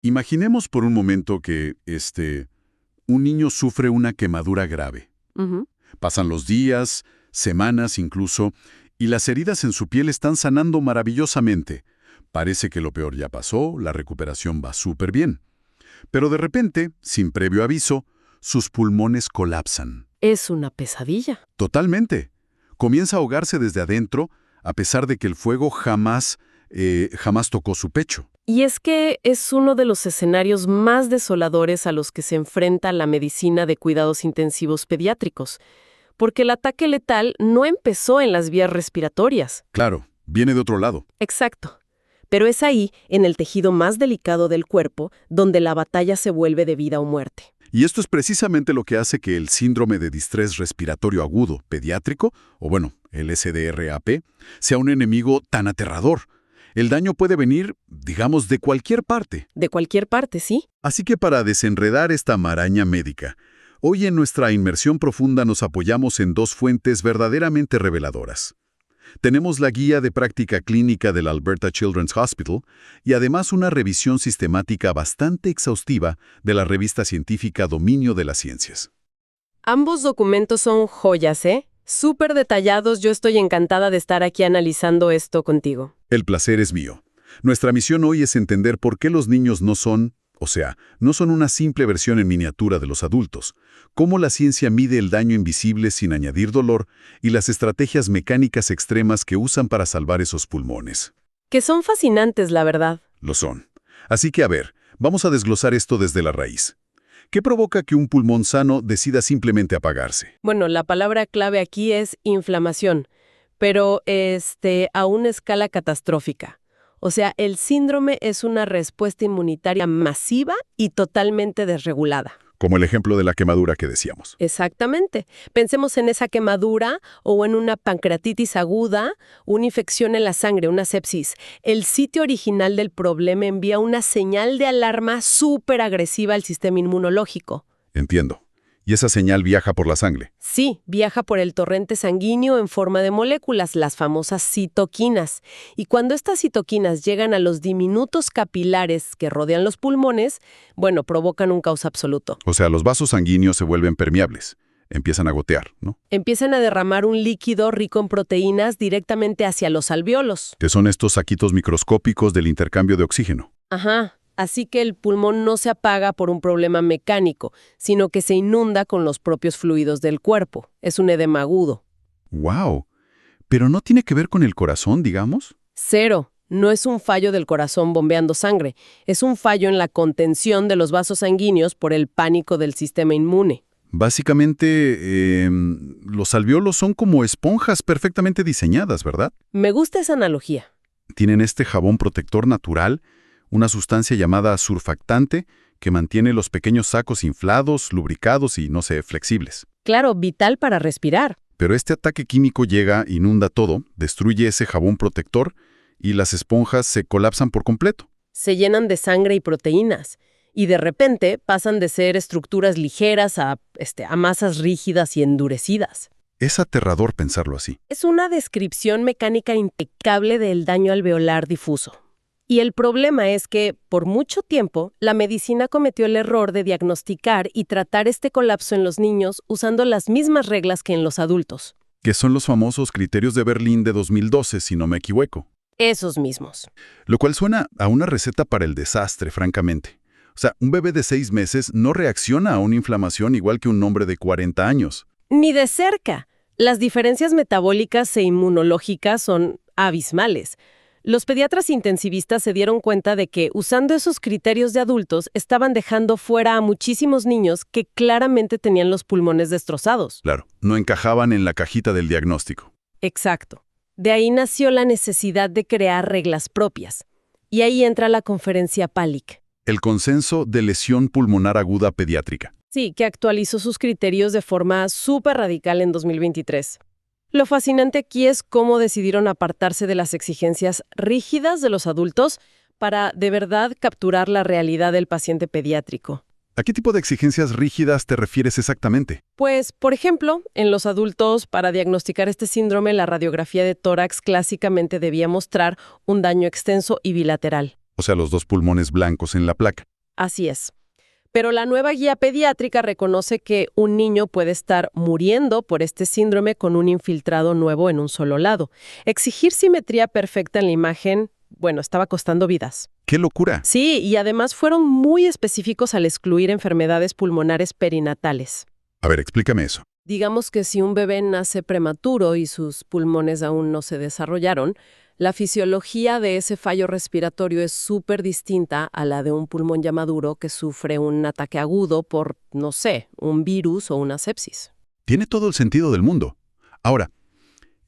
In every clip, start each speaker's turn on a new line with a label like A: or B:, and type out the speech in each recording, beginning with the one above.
A: Imaginemos por un momento que, un niño sufre una quemadura grave.
B: Ujú.
A: Pasan los días, semanas incluso, y las heridas en su piel están sanando maravillosamente. Parece que lo peor ya pasó, la recuperación va súper bien. Pero de repente, sin previo aviso, sus pulmones colapsan.
B: Es una pesadilla.
A: Totalmente. Comienza a ahogarse desde adentro, a pesar de que el fuego jamás tocó su pecho.
B: Y es que es uno de los escenarios más desoladores a los que se enfrenta la medicina de cuidados intensivos pediátricos, porque el ataque letal no empezó en las vías respiratorias.
A: Claro, viene de otro lado.
B: Exacto. Pero es ahí, en el tejido más delicado del cuerpo, donde la batalla se vuelve de vida o muerte.
A: Y esto es precisamente lo que hace que el síndrome de distrés respiratorio agudo pediátrico, o bueno, el SDRAP, sea un enemigo tan aterrador. El daño puede venir, digamos, de cualquier parte.
B: De cualquier parte, sí.
A: Así que para desenredar esta maraña médica, hoy en nuestra inmersión profunda nos apoyamos en dos fuentes verdaderamente reveladoras. Tenemos la guía de práctica clínica del Alberta Children's Hospital y además una revisión sistemática bastante exhaustiva de la revista científica Dominio de las Ciencias.
B: Ambos documentos son joyas, ¿eh? Súper detallados. Yo estoy encantada de estar aquí analizando esto contigo.
A: El placer es mío. Nuestra misión hoy es entender por qué los niños no son una simple versión en miniatura de los adultos, cómo la ciencia mide el daño invisible sin añadir dolor y las estrategias mecánicas extremas que usan para salvar esos pulmones.
B: Que son fascinantes, la verdad.
A: Lo son. Así que, a ver, vamos a desglosar esto desde la raíz. ¿Qué provoca que un pulmón sano decida simplemente apagarse?
B: Bueno, la palabra clave aquí es inflamación, pero a una escala catastrófica. O sea, el síndrome es una respuesta inmunitaria masiva y totalmente desregulada.
A: Como el ejemplo de la quemadura que decíamos.
B: Exactamente. Pensemos en esa quemadura o en una pancreatitis aguda, una infección en la sangre, una sepsis. El sitio original del problema envía una señal de alarma súper agresiva al sistema inmunológico.
A: Entiendo. ¿Y esa señal viaja por la sangre?
B: Sí, viaja por el torrente sanguíneo en forma de moléculas, las famosas citoquinas. Y cuando estas citoquinas llegan a los diminutos capilares que rodean los pulmones, bueno, provocan un caos absoluto.
A: O sea, los vasos sanguíneos se vuelven permeables. Empiezan a gotear, ¿no?
B: Empiezan a derramar un líquido rico en proteínas directamente hacia los alvéolos.
A: Que son estos saquitos microscópicos del intercambio de oxígeno.
B: Ajá. Así que el pulmón no se apaga por un problema mecánico, sino que se inunda con los propios fluidos del cuerpo. Es un edema agudo.
A: ¡Wow! ¿Pero no tiene que ver con el corazón, digamos?
B: Cero. No es un fallo del corazón bombeando sangre. Es un fallo en la contención de los vasos sanguíneos por el pánico del sistema inmune.
A: Básicamente, los alvéolos son como esponjas perfectamente diseñadas, ¿verdad?
B: Me gusta esa analogía.
A: Tienen este jabón protector natural, una sustancia llamada surfactante que mantiene los pequeños sacos inflados, lubricados y, flexibles.
B: Claro, vital para respirar.
A: Pero este ataque químico llega, inunda todo, destruye ese jabón protector y las esponjas se colapsan por completo.
B: Se llenan de sangre y proteínas. Y de repente pasan de ser estructuras ligeras a masas rígidas y endurecidas.
A: Es aterrador pensarlo así.
B: Es una descripción mecánica impecable del daño alveolar difuso. Y el problema es que, por mucho tiempo, la medicina cometió el error de diagnosticar y tratar este colapso en los niños usando las mismas reglas que en los adultos.
A: Que son los famosos criterios de Berlín de 2012, si no me equivoco.
B: Esos mismos.
A: Lo cual suena a una receta para el desastre, francamente. O sea, un bebé de 6 meses no reacciona a una inflamación igual que un hombre de 40 años.
B: Ni de cerca. Las diferencias metabólicas e inmunológicas son abismales. Los pediatras intensivistas se dieron cuenta de que, usando esos criterios de adultos, estaban dejando fuera a muchísimos niños que claramente tenían los pulmones destrozados.
A: Claro, no encajaban en la cajita del diagnóstico.
B: Exacto. De ahí nació la necesidad de crear reglas propias. Y ahí entra la conferencia PALIC.
A: El Consenso de Lesión Pulmonar Aguda Pediátrica.
B: Sí, que actualizó sus criterios de forma súper radical en 2023. Lo fascinante aquí es cómo decidieron apartarse de las exigencias rígidas de los adultos para, de verdad, capturar la realidad del paciente pediátrico.
A: ¿A qué tipo de exigencias rígidas te refieres exactamente?
B: Pues, por ejemplo, en los adultos, para diagnosticar este síndrome, la radiografía de tórax clásicamente debía mostrar un daño extenso y bilateral.
A: o sea, los dos pulmones blancos en la placa.
B: Así es. Pero la nueva guía pediátrica reconoce que un niño puede estar muriendo por este síndrome con un infiltrado nuevo en un solo lado. Exigir simetría perfecta en la imagen, bueno, estaba costando vidas.
A: ¡Qué locura!
B: Sí, y además fueron muy específicos al excluir enfermedades pulmonares perinatales.
A: A ver, explícame eso.
B: Digamos que si un bebé nace prematuro y sus pulmones aún no se desarrollaron, la fisiología de ese fallo respiratorio es súper distinta a la de un pulmón ya maduro que sufre un ataque agudo por, no sé, un virus o una sepsis.
A: Tiene todo el sentido del mundo. Ahora,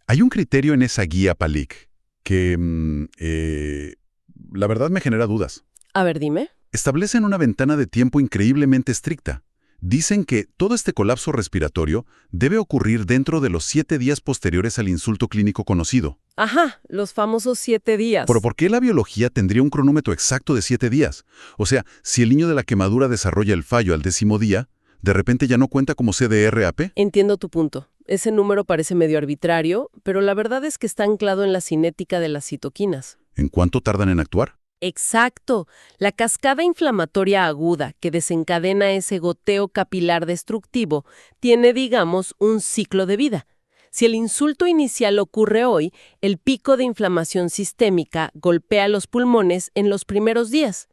A: hay un criterio en esa guía PALIC que, la verdad me genera dudas.
B: A ver, dime.
A: Establecen una ventana de tiempo increíblemente estricta. Dicen que todo este colapso respiratorio debe ocurrir dentro de los 7 días posteriores al insulto clínico conocido.
B: Ajá, los famosos 7 días.
A: ¿Pero por qué la biología tendría un cronómetro exacto de 7 días? O sea, si el niño de la quemadura desarrolla el fallo al 10º día, ¿de repente ya no cuenta como CDR-AP?
B: Entiendo tu punto. Ese número parece medio arbitrario, pero la verdad es que está anclado en la cinética de las citoquinas.
A: ¿En cuánto tardan en actuar?
B: Exacto. La cascada inflamatoria aguda que desencadena ese goteo capilar destructivo tiene, digamos, un ciclo de vida. Si el insulto inicial ocurre hoy, el pico de inflamación sistémica golpea los pulmones en los primeros días.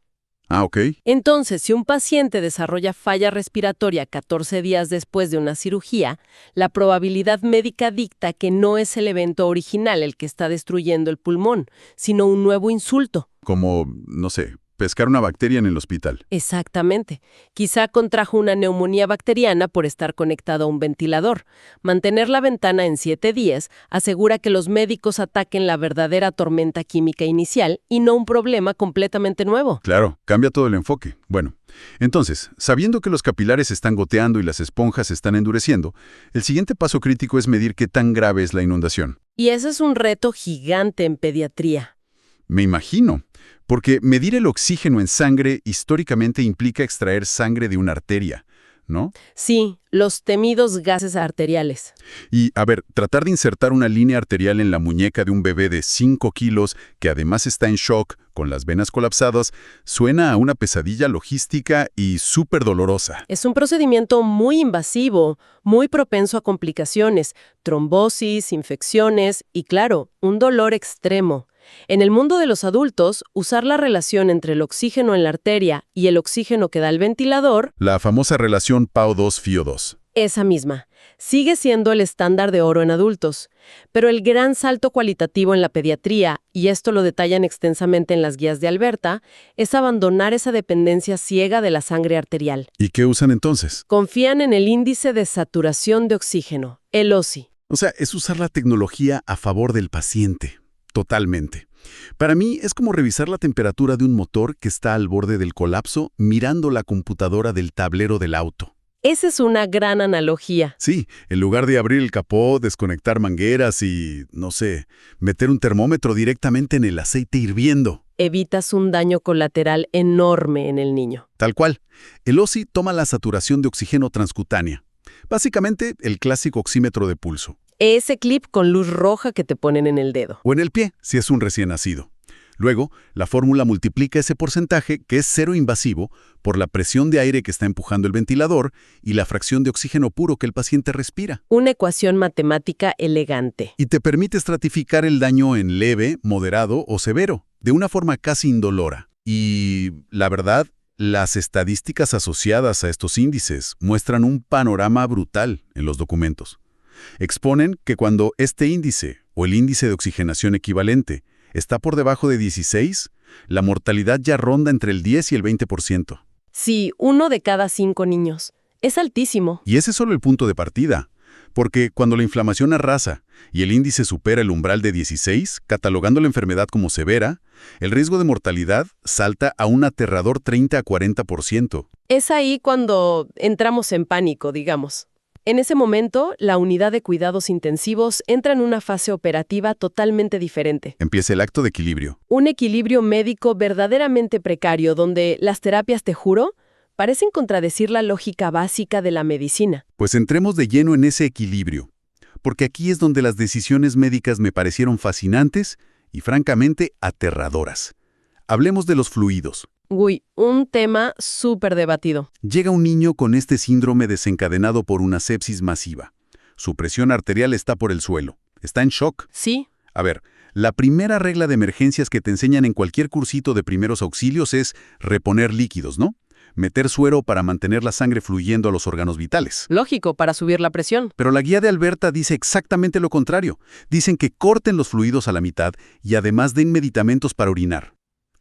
A: Ah, ok.
B: Entonces, si un paciente desarrolla falla respiratoria 14 días después de una cirugía, la probabilidad médica dicta que no es el evento original el que está destruyendo el pulmón, sino un nuevo insulto.
A: Como, no sé, pescar una bacteria en el hospital.
B: Exactamente. Quizá contrajo una neumonía bacteriana por estar conectado a un ventilador. Mantener la ventana en 7 días asegura que los médicos ataquen la verdadera tormenta química inicial y no un problema completamente nuevo.
A: Claro, cambia todo el enfoque. Bueno, entonces, sabiendo que los capilares están goteando y las esponjas se están endureciendo, el siguiente paso crítico es medir qué tan grave es la inundación.
B: Y ese es un reto gigante en pediatría.
A: Me imagino, porque medir el oxígeno en sangre históricamente implica extraer sangre de una arteria, ¿no?
B: Sí, los temidos gases arteriales.
A: Y, a ver, tratar de insertar una línea arterial en la muñeca de un bebé de 5 kilos, que además está en shock, con las venas colapsadas, suena a una pesadilla logística y súper dolorosa.
B: Es un procedimiento muy invasivo, muy propenso a complicaciones, trombosis, infecciones y, claro, un dolor extremo. En el mundo de los adultos, usar la relación entre el oxígeno en la arteria y el oxígeno que da el ventilador,
A: La famosa relación PAO2-FiO2.
B: esa misma, sigue siendo el estándar de oro en adultos. Pero el gran salto cualitativo en la pediatría, y esto lo detallan extensamente en las guías de Alberta, es abandonar esa dependencia ciega de la sangre arterial.
A: ¿Y qué usan entonces?
B: Confían en el índice de saturación de oxígeno, el OSI.
A: O sea, es usar la tecnología a favor del paciente. Totalmente. Para mí es como revisar la temperatura de un motor que está al borde del colapso mirando la computadora del tablero del auto.
B: Esa es una gran analogía.
A: Sí, en lugar de abrir el capó, desconectar mangueras y, no sé, meter un termómetro directamente en el aceite hirviendo.
B: Evitas un daño colateral enorme en el niño.
A: Tal cual. El OSI toma la saturación de oxígeno transcutánea. Básicamente, el clásico oxímetro de pulso.
B: Ese clip con luz roja que te ponen en el dedo.
A: O en el pie, si es un recién nacido. Luego, la fórmula multiplica ese porcentaje, que es cero invasivo, por la presión de aire que está empujando el ventilador y la fracción de oxígeno puro que el paciente respira.
B: Una ecuación matemática elegante.
A: Y te permite estratificar el daño en leve, moderado o severo, de una forma casi indolora. Y, la verdad, las estadísticas asociadas a estos índices muestran un panorama brutal en los documentos. Exponen que cuando este índice, o el índice de oxigenación equivalente, está por debajo de 16, la mortalidad ya ronda entre el 10 y el 20%.
B: Sí, 1 de cada 5 niños. Es altísimo.
A: Y ese es solo el punto de partida, porque cuando la inflamación arrasa y el índice supera el umbral de 16, catalogando la enfermedad como severa, el riesgo de mortalidad salta a un aterrador 30 a 40%.
B: Es ahí cuando entramos en pánico, digamos. En ese momento, la unidad de cuidados intensivos entra en una fase operativa totalmente diferente.
A: Empieza el acto de equilibrio.
B: Un equilibrio médico verdaderamente precario donde las terapias, te juro, parecen contradecir la lógica básica de la medicina.
A: Pues entremos de lleno en ese equilibrio, porque aquí es donde las decisiones médicas me parecieron fascinantes y francamente aterradoras. Hablemos de los fluidos.
B: Uy, un tema súper debatido.
A: Llega un niño con este síndrome desencadenado por una sepsis masiva. Su presión arterial está por el suelo. Está en shock.
B: Sí,
A: A ver, la primera regla de emergencias que te enseñan en cualquier cursito de primeros auxilios es reponer líquidos, ¿no? Meter suero para mantener la sangre fluyendo a los órganos vitales.
B: lógico, para subir la presión.
A: Pero la guía de Alberta dice exactamente lo contrario. Dicen que corten los fluidos a la mitad y además den medicamentos para orinar.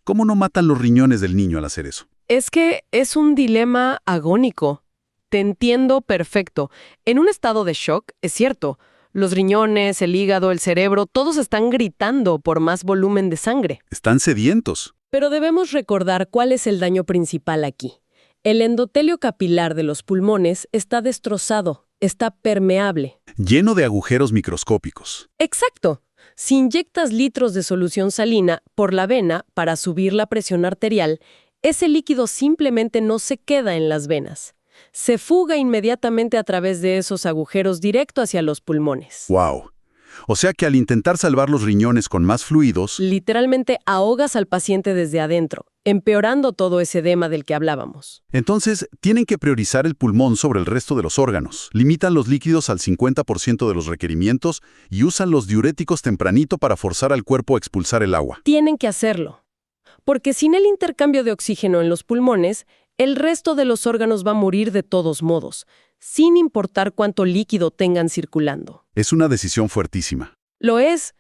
A: ¿Cómo no matan los riñones del niño al hacer eso?
B: Es que es un dilema agónico. Te entiendo perfecto. En un estado de shock, es cierto, los riñones, el hígado, el cerebro, todos están gritando por más volumen de sangre.
A: Están sedientos.
B: Pero debemos recordar cuál es el daño principal aquí. El endotelio capilar de los pulmones está destrozado, está permeable.
A: Lleno de agujeros microscópicos.
B: Exacto. Si inyectas litros de solución salina por la vena para subir la presión arterial, ese líquido simplemente no se queda en las venas. Se fuga inmediatamente a través de esos agujeros directo hacia los pulmones.
A: ¡Wow! O sea que al intentar salvar los riñones con más fluidos,
B: Literalmente ahogas al paciente desde adentro, empeorando todo ese edema del que hablábamos.
A: entonces tienen que priorizar el pulmón sobre el resto de los órganos. Limitan los líquidos al 50% de los requerimientos y usan los diuréticos tempranito para forzar al cuerpo a expulsar el agua.
B: Tienen que hacerlo. Porque sin el intercambio de oxígeno en los pulmones, el resto de los órganos va a morir de todos modos, sin importar cuánto líquido tengan circulando.
A: Es una decisión fuertísima.
B: Lo es.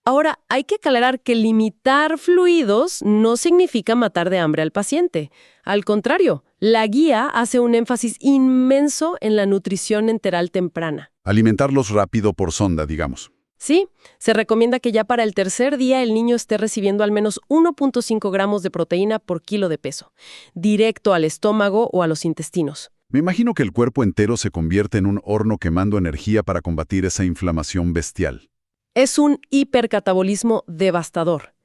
B: Ahora, hay que aclarar que limitar fluidos no significa matar de hambre al paciente. Al contrario, la guía hace un énfasis inmenso en la nutrición enteral temprana.
A: Alimentarlos rápido por sonda, digamos.
B: Sí, se recomienda que ya para el tercer día el niño esté recibiendo al menos 1.5 gramos de proteína por kilo de peso, directo al estómago o a los intestinos.
A: Me imagino que el cuerpo entero se convierte en un horno quemando energía para combatir esa inflamación bestial.
B: Es un hipercatabolismo devastador.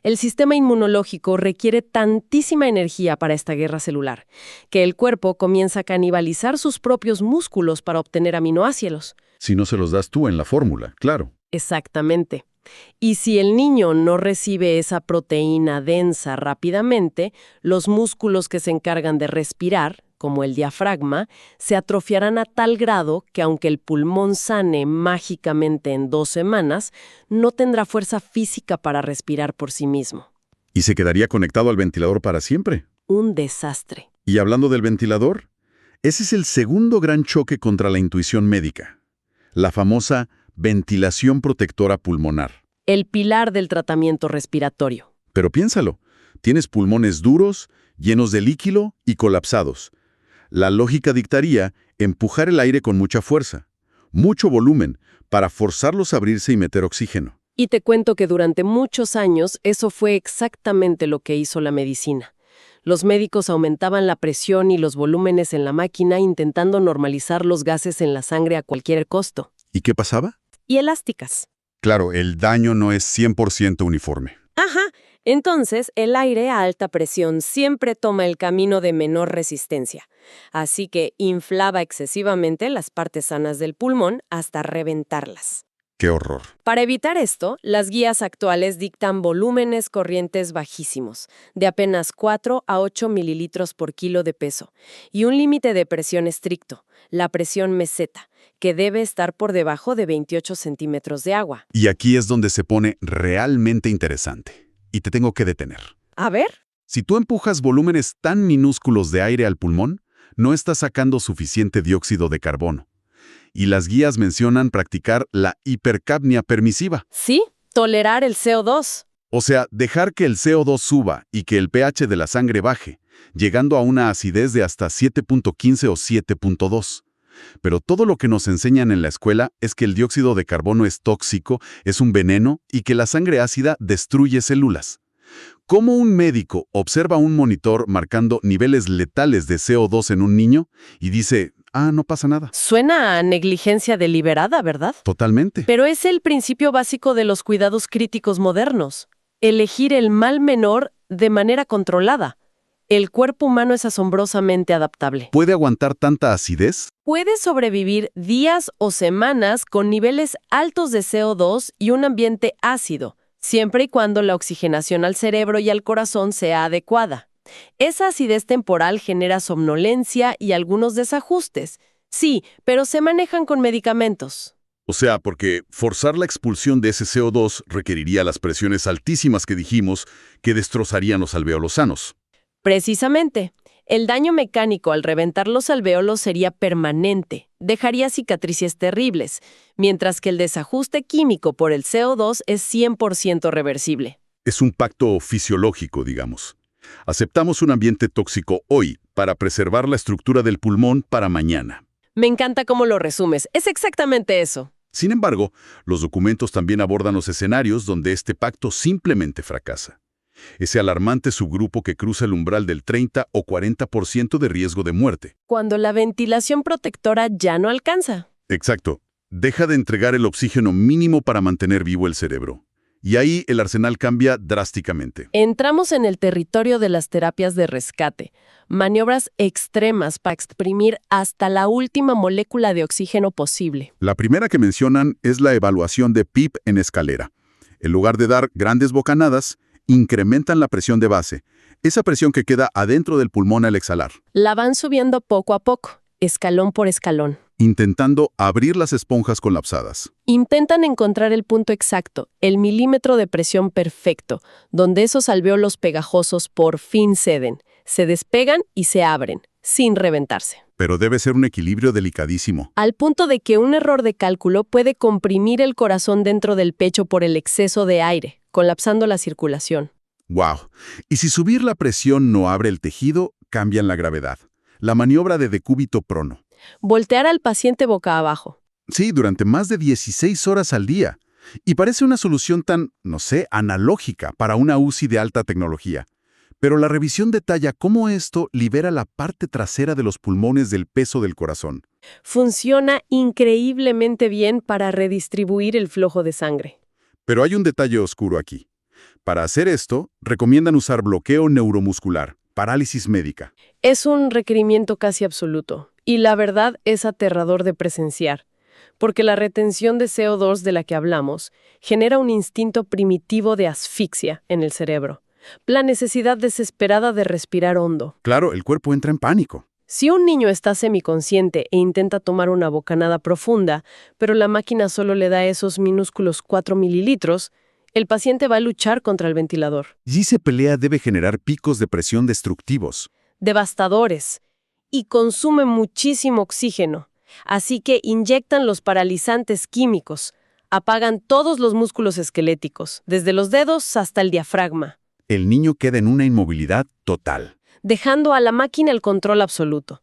B: El sistema inmunológico requiere tantísima energía para esta guerra celular, que el cuerpo comienza a canibalizar sus propios músculos para obtener aminoácidos.
A: Si no se los das tú en la fórmula, claro.
B: Exactamente. Y si el niño no recibe esa proteína densa rápidamente, los músculos que se encargan de respirar, como el diafragma, se atrofiarán a tal grado que aunque el pulmón sane mágicamente en 2 semanas, no tendrá fuerza física para respirar por sí mismo.
A: ¿Y se quedaría conectado al ventilador para siempre?
B: Un desastre.
A: Y hablando del ventilador, ese es el segundo gran choque contra la intuición médica. La famosa ventilación protectora pulmonar.
B: El pilar del tratamiento respiratorio.
A: Pero piénsalo, tienes pulmones duros, llenos de líquido y colapsados. La lógica dictaría empujar el aire con mucha fuerza, mucho volumen, para forzarlos a abrirse y meter oxígeno.
B: Y te cuento que durante muchos años eso fue exactamente lo que hizo la medicina. Los médicos aumentaban la presión y los volúmenes en la máquina intentando normalizar los gases en la sangre a cualquier costo.
A: ¿Y qué pasaba?
B: Y elásticas.
A: Claro, el daño no es 100% uniforme.
B: Ajá. Entonces, el aire a alta presión siempre toma el camino de menor resistencia. Así que inflaba excesivamente las partes sanas del pulmón hasta reventarlas.
A: ¡Qué horror!
B: Para evitar esto, las guías actuales dictan volúmenes corrientes bajísimos, de apenas 4 a 8 mililitros por kilo de peso, y un límite de presión estricto, la presión meseta, que debe estar por debajo de 28 centímetros de agua.
A: Y aquí es donde se pone realmente interesante. Y te tengo que detener.
B: A ver.
A: Si tú empujas volúmenes tan minúsculos de aire al pulmón, no estás sacando suficiente dióxido de carbono. Y las guías mencionan practicar la hipercapnia permisiva.
B: Sí, tolerar el CO2.
A: O sea, dejar que el CO2 suba y que el pH de la sangre baje, llegando a una acidez de hasta 7.15 o 7.2. Pero todo lo que nos enseñan en la escuela es que el dióxido de carbono es tóxico, es un veneno y que la sangre ácida destruye células. ¿Cómo un médico observa un monitor marcando niveles letales de CO2 en un niño y dice, no pasa nada?
B: Suena a negligencia deliberada, ¿verdad?
A: Totalmente.
B: Pero es el principio básico de los cuidados críticos modernos. Elegir el mal menor de manera controlada. El cuerpo humano es asombrosamente adaptable.
A: ¿Puede aguantar tanta acidez?
B: Puede sobrevivir días o semanas con niveles altos de CO2 y un ambiente ácido, siempre y cuando la oxigenación al cerebro y al corazón sea adecuada. Esa acidez temporal genera somnolencia y algunos desajustes. Sí, pero se manejan con medicamentos.
A: O sea, porque forzar la expulsión de ese CO2 requeriría las presiones altísimas que dijimos que destrozarían los alvéolos sanos.
B: Precisamente, el daño mecánico al reventar los alvéolos sería permanente, dejaría cicatrices terribles, mientras que el desajuste químico por el CO2 es 100% reversible.
A: Es un pacto fisiológico, digamos. Aceptamos un ambiente tóxico hoy para preservar la estructura del pulmón para mañana.
B: Me encanta cómo lo resumes, es exactamente eso.
A: Sin embargo, los documentos también abordan los escenarios donde este pacto simplemente fracasa. Ese alarmante subgrupo que cruza el umbral del 30 o 40% de riesgo de muerte.
B: Cuando la ventilación protectora ya no alcanza.
A: Exacto. Deja de entregar el oxígeno mínimo para mantener vivo el cerebro. Y ahí el arsenal cambia drásticamente.
B: Entramos en el territorio de las terapias de rescate, maniobras extremas para exprimir hasta la última molécula de oxígeno posible.
A: La primera que mencionan es la evaluación de PIP en escalera. En lugar de dar grandes bocanadas, incrementan la presión de base, esa presión que queda adentro del pulmón al exhalar,
B: La van subiendo poco a poco, escalón por escalón.
A: intentando abrir las esponjas colapsadas.
B: Intentan encontrar el punto exacto, el milímetro de presión perfecto, donde esos alvéolos pegajosos por fin ceden, se despegan y se abren, sin reventarse.
A: Pero debe ser un equilibrio delicadísimo.
B: Al punto de que un error de cálculo puede comprimir el corazón dentro del pecho por el exceso de aire, colapsando la circulación.
A: ¡Wow! Y si subir la presión no abre el tejido, cambian la gravedad. La maniobra de decúbito prono.
B: Voltear al paciente boca abajo.
A: Sí, durante más de 16 horas al día. Y parece una solución tan, no sé, analógica para una UCI de alta tecnología. Pero la revisión detalla cómo esto libera la parte trasera de los pulmones del peso del corazón.
B: Funciona increíblemente bien para redistribuir el flujo de sangre.
A: Pero hay un detalle oscuro aquí. Para hacer esto, recomiendan usar bloqueo neuromuscular, parálisis médica.
B: Es un requerimiento casi absoluto, y la verdad es aterrador de presenciar, porque la retención de CO2 de la que hablamos genera un instinto primitivo de asfixia en el cerebro, la necesidad desesperada de respirar hondo.
A: Claro, el cuerpo entra en pánico.
B: Si un niño está semiconsciente e intenta tomar una bocanada profunda, pero la máquina solo le da esos minúsculos 4 mililitros, el paciente va a luchar contra el ventilador.
A: Y esa pelea debe generar picos de presión destructivos.
B: Devastadores, y consume muchísimo oxígeno. Así que inyectan los paralizantes químicos, apagan todos los músculos esqueléticos, desde los dedos hasta el diafragma,
A: El niño queda en una inmovilidad total.
B: dejando a la máquina el control absoluto.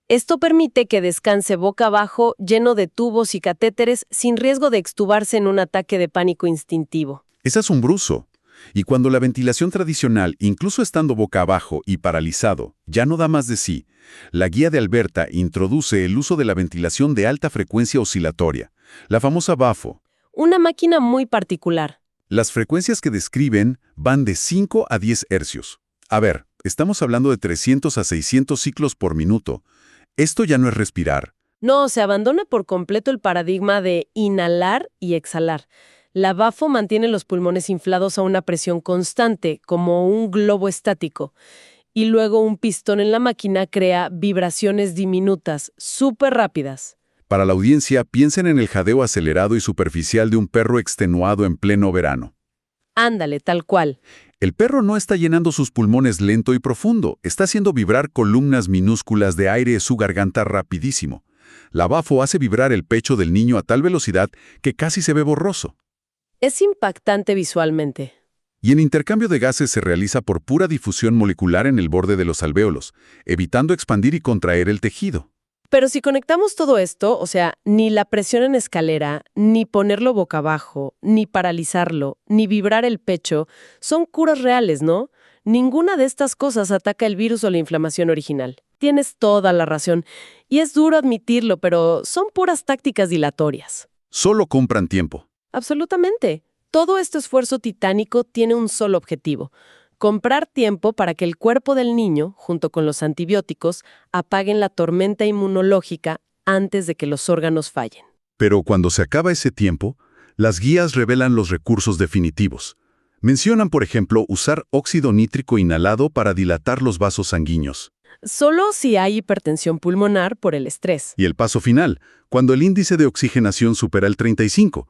B: Esto permite que descanse boca abajo, lleno de tubos y catéteres, sin riesgo de extubarse en un ataque de pánico instintivo.
A: Es asombroso. Y cuando la ventilación tradicional, incluso estando boca abajo y paralizado, ya no da más de sí, la guía de Alberta introduce el uso de la ventilación de alta frecuencia oscilatoria, la famosa BAFO.
B: Una máquina muy particular.
A: Las frecuencias que describen van de 5 a 10 hercios. A ver, estamos hablando de 300 a 600 ciclos por minuto. Esto ya no es respirar.
B: No, se abandona por completo el paradigma de inhalar y exhalar. La BAFO mantiene los pulmones inflados a una presión constante, como un globo estático. Y luego un pistón en la máquina crea vibraciones diminutas, súper rápidas.
A: Para la audiencia, piensen en el jadeo acelerado y superficial de un perro extenuado en pleno verano.
B: Ándale, tal cual.
A: El perro no está llenando sus pulmones lento y profundo, está haciendo vibrar columnas minúsculas de aire en su garganta rapidísimo. La BAFO hace vibrar el pecho del niño a tal velocidad que casi se ve borroso.
B: Es impactante visualmente.
A: Y el intercambio de gases se realiza por pura difusión molecular en el borde de los alvéolos, evitando expandir y contraer el tejido.
B: Pero si conectamos todo esto, o sea, ni la presión en escalera, ni ponerlo boca abajo, ni paralizarlo, ni vibrar el pecho, son curas reales, ¿no? Ninguna de estas cosas ataca el virus o la inflamación original. Tienes toda la razón. Y es duro admitirlo, pero son puras tácticas dilatorias.
A: Solo compran tiempo.
B: Absolutamente. Todo este esfuerzo titánico tiene un solo objetivo: comprar tiempo para que el cuerpo del niño, junto con los antibióticos, apaguen la tormenta inmunológica antes de que los órganos fallen.
A: Pero cuando se acaba ese tiempo, Las guías revelan los recursos definitivos. Mencionan, por ejemplo, usar óxido nítrico inhalado para dilatar los vasos sanguíneos.
B: Solo si hay hipertensión pulmonar por el estrés.
A: Y el paso final, cuando el índice de oxigenación supera el 35.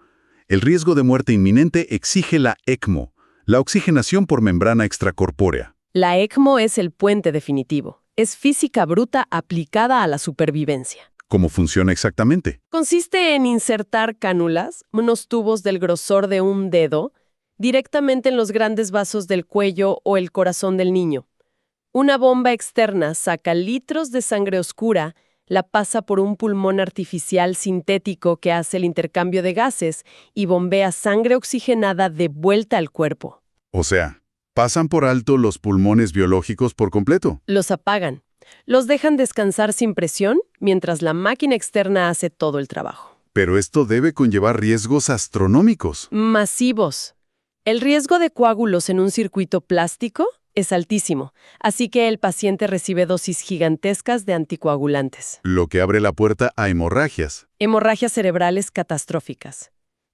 A: El riesgo de muerte inminente exige la ECMO, la oxigenación por membrana extracorpórea.
B: La ECMO es el puente definitivo. Es física bruta aplicada a la supervivencia.
A: ¿Cómo funciona exactamente?
B: Consiste en insertar cánulas, unos tubos del grosor de un dedo, directamente en los grandes vasos del cuello o el corazón del niño. Una bomba externa saca litros de sangre oscura, la pasa por un pulmón artificial sintético que hace el intercambio de gases y bombea sangre oxigenada de vuelta al cuerpo.
A: O sea, pasan por alto los pulmones biológicos por completo.
B: Los apagan. Los dejan descansar sin presión mientras la máquina externa hace todo el trabajo.
A: Pero esto debe conllevar riesgos astronómicos.
B: Masivos. El riesgo de coágulos en un circuito plástico es altísimo, así que el paciente recibe dosis gigantescas de anticoagulantes.
A: Lo que abre la puerta a hemorragias.
B: Hemorragias cerebrales catastróficas.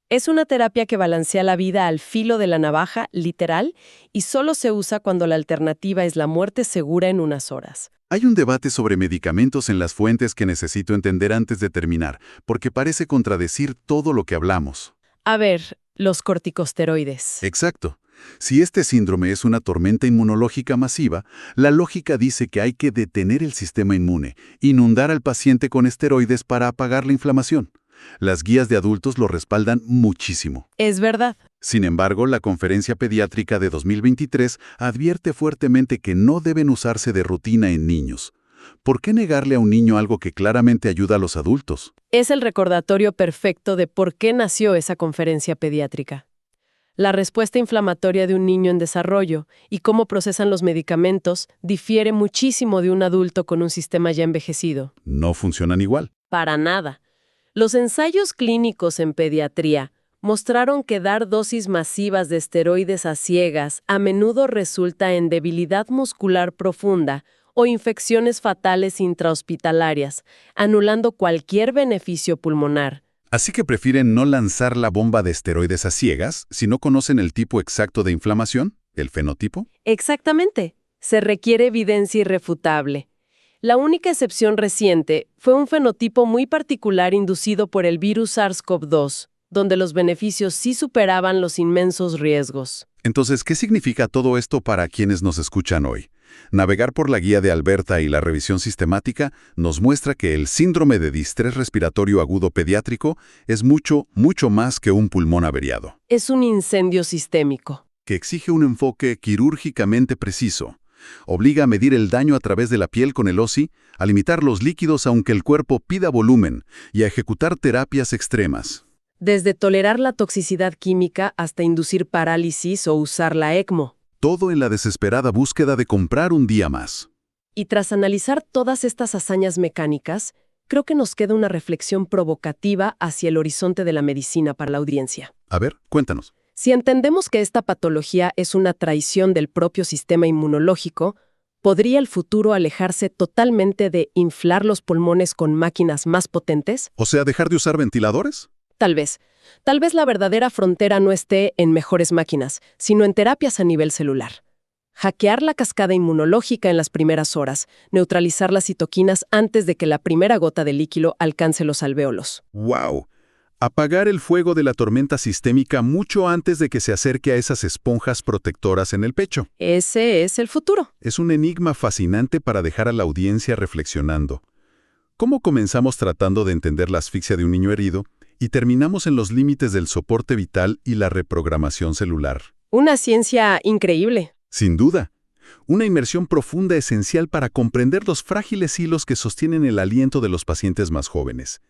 B: Es una terapia que balancea la vida al filo de la navaja, literal, y solo se usa cuando la alternativa es la muerte segura en unas horas.
A: Hay un debate sobre medicamentos en las fuentes que necesito entender antes de terminar, porque parece contradecir todo lo que hablamos.
B: A ver, los corticosteroides.
A: Exacto. Si este síndrome es una tormenta inmunológica masiva, la lógica dice que hay que detener el sistema inmune, inundar al paciente con esteroides para apagar la inflamación. Las guías de adultos lo respaldan muchísimo.
B: Es verdad.
A: Sin embargo, la Conferencia Pediátrica de 2023 advierte fuertemente que no deben usarse de rutina en niños. ¿Por qué negarle a un niño algo que claramente ayuda a los adultos?
B: Es el recordatorio perfecto de por qué nació esa conferencia pediátrica. La respuesta inflamatoria de un niño en desarrollo y cómo procesan los medicamentos difiere muchísimo de un adulto con un sistema ya envejecido.
A: No funcionan igual.
B: Para nada. Los ensayos clínicos en pediatría mostraron que dar dosis masivas de esteroides a ciegas a menudo resulta en debilidad muscular profunda o infecciones fatales intrahospitalarias, anulando cualquier beneficio pulmonar.
A: Así que prefieren no lanzar la bomba de esteroides a ciegas si no conocen el tipo exacto de inflamación, el fenotipo.
B: Exactamente. Se requiere evidencia irrefutable. La única excepción reciente fue un fenotipo muy particular inducido por el virus SARS-CoV-2, donde los beneficios sí superaban los inmensos riesgos.
A: Entonces, ¿qué significa todo esto para quienes nos escuchan hoy? Navegar por la guía de Alberta y la revisión sistemática nos muestra que el síndrome de distrés respiratorio agudo pediátrico es mucho, mucho más que un pulmón averiado.
B: Es un incendio sistémico.
A: Que exige un enfoque quirúrgicamente preciso. Obliga a medir el daño a través de la piel con el OSI, a limitar los líquidos aunque el cuerpo pida volumen y a ejecutar terapias extremas.
B: Desde tolerar la toxicidad química hasta inducir parálisis o usar la ECMO.
A: Todo en la desesperada búsqueda de comprar un día más.
B: Y tras analizar todas estas hazañas mecánicas, creo que nos queda una reflexión provocativa hacia el horizonte de la medicina para la audiencia.
A: A ver, cuéntanos.
B: Si entendemos que esta patología es una traición del propio sistema inmunológico, ¿podría el futuro alejarse totalmente de inflar los pulmones con máquinas más potentes?
A: O sea, ¿dejar de usar ventiladores?
B: Tal vez. Tal vez la verdadera frontera no esté en mejores máquinas, sino en terapias a nivel celular. Hackear la cascada inmunológica en las primeras horas, neutralizar las citoquinas antes de que la primera gota de líquido alcance los alvéolos.
A: ¡Wow! Apagar el fuego de la tormenta sistémica mucho antes de que se acerque a esas esponjas protectoras en el pecho.
B: Ese es el futuro.
A: Es un enigma fascinante para dejar a la audiencia reflexionando. ¿Cómo comenzamos tratando de entender la asfixia de un niño herido y terminamos en los límites del soporte vital y la reprogramación celular?
B: Una ciencia increíble.
A: Sin duda. Una inmersión profunda esencial para comprender los frágiles hilos que sostienen el aliento de los pacientes más jóvenes.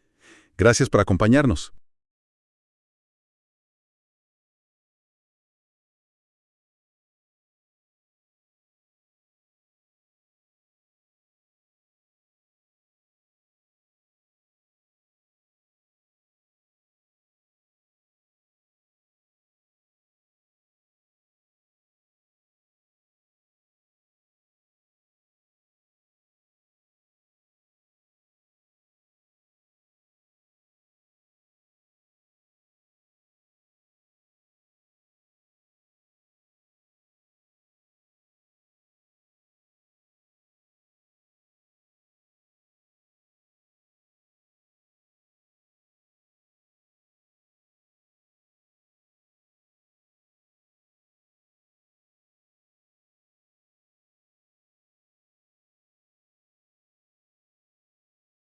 A: Gracias por acompañarnos.